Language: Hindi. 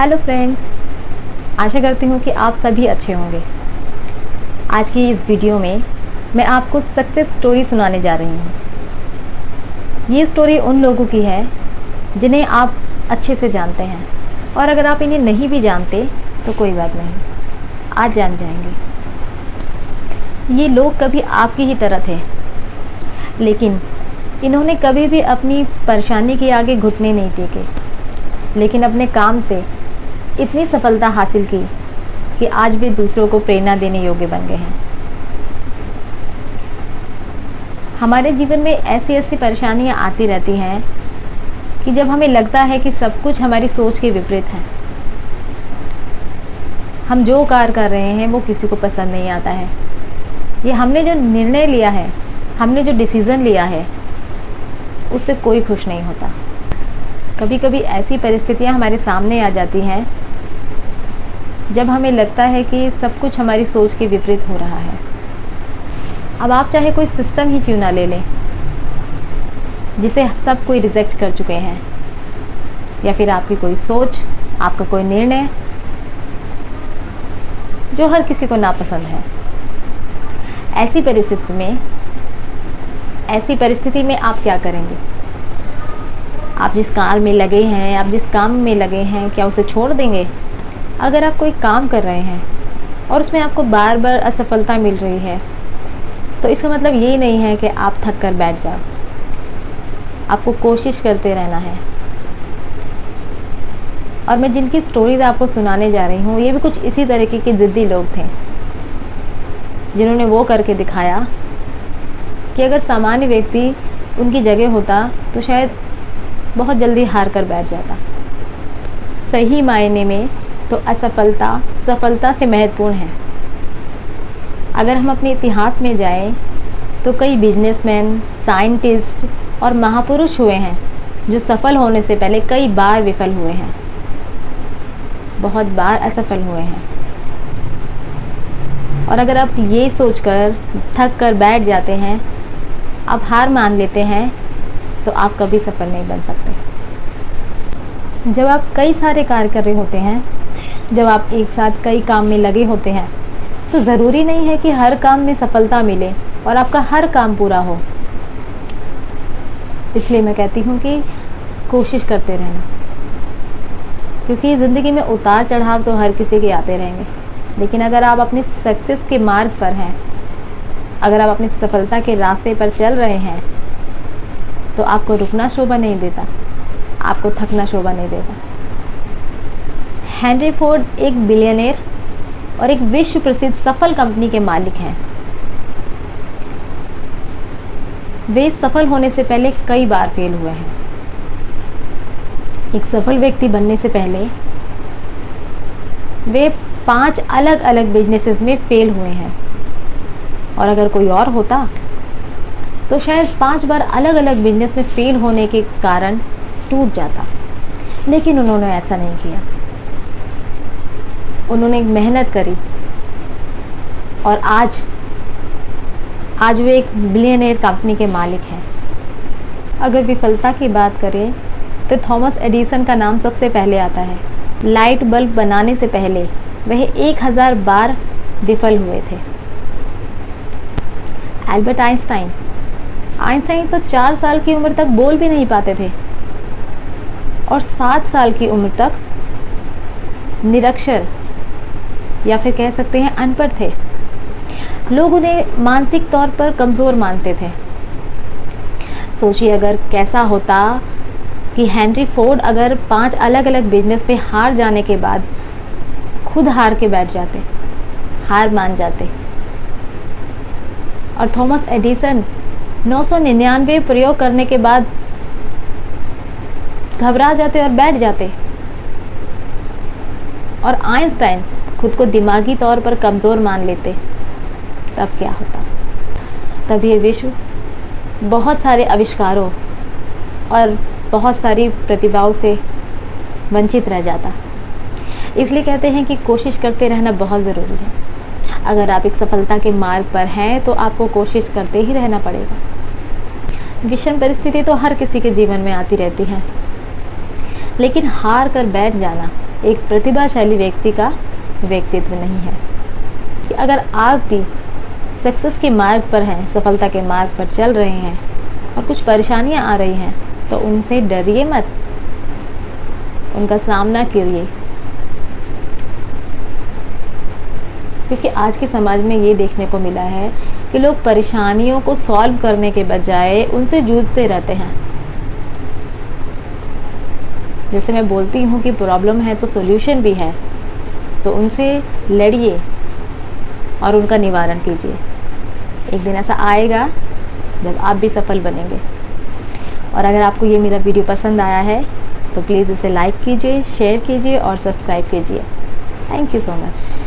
हेलो फ्रेंड्स, आशा करती हूँ कि आप सभी अच्छे होंगे। आज की इस वीडियो में मैं आपको सक्सेस स्टोरी सुनाने जा रही हूँ। ये स्टोरी उन लोगों की है जिन्हें आप अच्छे से जानते हैं, और अगर आप इन्हें नहीं भी जानते तो कोई बात नहीं, आज जान जाएंगे। ये लोग कभी आपकी ही तरह थे, लेकिन इन्होंने कभी भी अपनी परेशानी के आगे घुटने नहीं टेके, लेकिन अपने काम से इतनी सफलता हासिल की कि आज भी दूसरों को प्रेरणा देने योग्य बन गए हैं। हमारे जीवन में ऐसी ऐसी परेशानियां आती रहती हैं कि जब हमें लगता है कि सब कुछ हमारी सोच के विपरीत है। हम जो कार्य कर रहे हैं वो किसी को पसंद नहीं आता है। ये हमने जो निर्णय लिया है, हमने जो डिसीज़न लिया है, उससे कोई खुश नहीं होता। कभी कभी ऐसी परिस्थितियां हमारे सामने आ जाती हैं जब हमें लगता है कि सब कुछ हमारी सोच के विपरीत हो रहा है। अब आप चाहे कोई सिस्टम ही क्यों ना ले लें जिसे सब कोई रिजेक्ट कर चुके हैं, या फिर आपकी कोई सोच, आपका कोई निर्णय जो हर किसी को नापसंद है। ऐसी परिस्थिति में आप क्या करेंगे? आप जिस कार में लगे हैं, आप जिस काम में लगे हैं, क्या उसे छोड़ देंगे? अगर आप कोई काम कर रहे हैं और उसमें आपको बार बार असफलता मिल रही है, तो इसका मतलब ये नहीं है कि आप थक कर बैठ जाओ। आपको कोशिश करते रहना है। और मैं जिनकी स्टोरीज आपको सुनाने जा रही हूँ, ये भी कुछ इसी तरीके के ज़िद्दी लोग थे, जिन्होंने वो करके दिखाया कि अगर सामान्य व्यक्ति उनकी जगह होता तो शायद बहुत जल्दी हार कर बैठ जाता। सही मायने में तो असफलता सफलता से महत्वपूर्ण है। अगर हम अपने इतिहास में जाएं तो कई बिजनेसमैन, साइंटिस्ट और महापुरुष हुए हैं जो सफल होने से पहले कई बार विफल हुए हैं, बहुत बार असफल हुए हैं। और अगर आप ये सोचकर थक कर बैठ जाते हैं, आप हार मान लेते हैं, तो आप कभी सफल नहीं बन सकते। जब आप कई सारे कार्य कर रहे होते हैं, जब आप एक साथ कई काम में लगे होते हैं, तो ज़रूरी नहीं है कि हर काम में सफलता मिले और आपका हर काम पूरा हो। इसलिए मैं कहती हूँ कि कोशिश करते रहना, क्योंकि ज़िंदगी में उतार चढ़ाव तो हर किसी के आते रहेंगे। लेकिन अगर आप अपने सक्सेस के मार्ग पर हैं, अगर आप अपनी सफलता के रास्ते पर चल रहे हैं, तो आपको रुकना शोभा नहीं देता, आपको थकना शोभा नहीं देता। हेनरी फोर्ड एक बिलियनियर और एक विश्व प्रसिद्ध सफल कंपनी के मालिक हैं। वे सफल होने से पहले कई बार फेल हुए हैं। एक सफल व्यक्ति बनने से पहले वे 5 अलग अलग बिजनेसेस में फेल हुए हैं, और अगर कोई और होता तो शायद 5 बार अलग अलग बिजनेस में फेल होने के कारण टूट जाता। लेकिन उन्होंने ऐसा नहीं किया। उन्होंने मेहनत करी, और आज वे एक बिलियनियर कंपनी के मालिक हैं। अगर विफलता की बात करें तो थॉमस एडिसन का नाम सबसे पहले आता है। लाइट बल्ब बनाने से पहले वह 1000 बार विफल हुए थे। एल्बर्ट आइंस्टाइन तो 4 साल की उम्र तक बोल भी नहीं पाते थे, और 7 साल की उम्र तक निरक्षर, या फिर कह सकते हैं अनपढ़ थे। लोग उन्हें मानसिक तौर पर कमज़ोर मानते थे। सोचिए अगर कैसा होता कि हेनरी फोर्ड अगर 5 अलग अलग बिजनेस में हार जाने के बाद खुद हार के बैठ जाते, हार मान जाते, और थॉमस एडिसन 999 प्रयोग करने के बाद घबरा जाते और बैठ जाते, और आइंस्टाइन खुद को दिमागी तौर पर कमज़ोर मान लेते, तब क्या होता? तब ये विश्व बहुत सारे आविष्कारों और बहुत सारी प्रतिभाओं से वंचित रह जाता। इसलिए कहते हैं कि कोशिश करते रहना बहुत ज़रूरी है। अगर आप एक सफलता के मार्ग पर हैं तो आपको कोशिश करते ही रहना पड़ेगा। विषम परिस्थिति तो हर किसी के जीवन में आती रहती है, लेकिन हार कर बैठ जाना एक प्रतिभाशाली व्यक्ति का व्यक्तित्व नहीं है। कि अगर आप भी सक्सेस के मार्ग पर हैं, सफलता के मार्ग पर चल रहे हैं और कुछ परेशानियां आ रही हैं, तो उनसे डरिए मत, उनका सामना करिए। क्योंकि आज के समाज में ये देखने को मिला है कि लोग परेशानियों को सॉल्व करने के बजाय उनसे जूझते रहते हैं। जैसे मैं बोलती हूँ कि प्रॉब्लम है तो सॉल्यूशन भी है, तो उनसे लड़िए और उनका निवारण कीजिए। एक दिन ऐसा आएगा जब आप भी सफल बनेंगे। और अगर आपको ये मेरा वीडियो पसंद आया है तो प्लीज़ इसे लाइक कीजिए, शेयर कीजिए और सब्सक्राइब कीजिए। Thank you so much.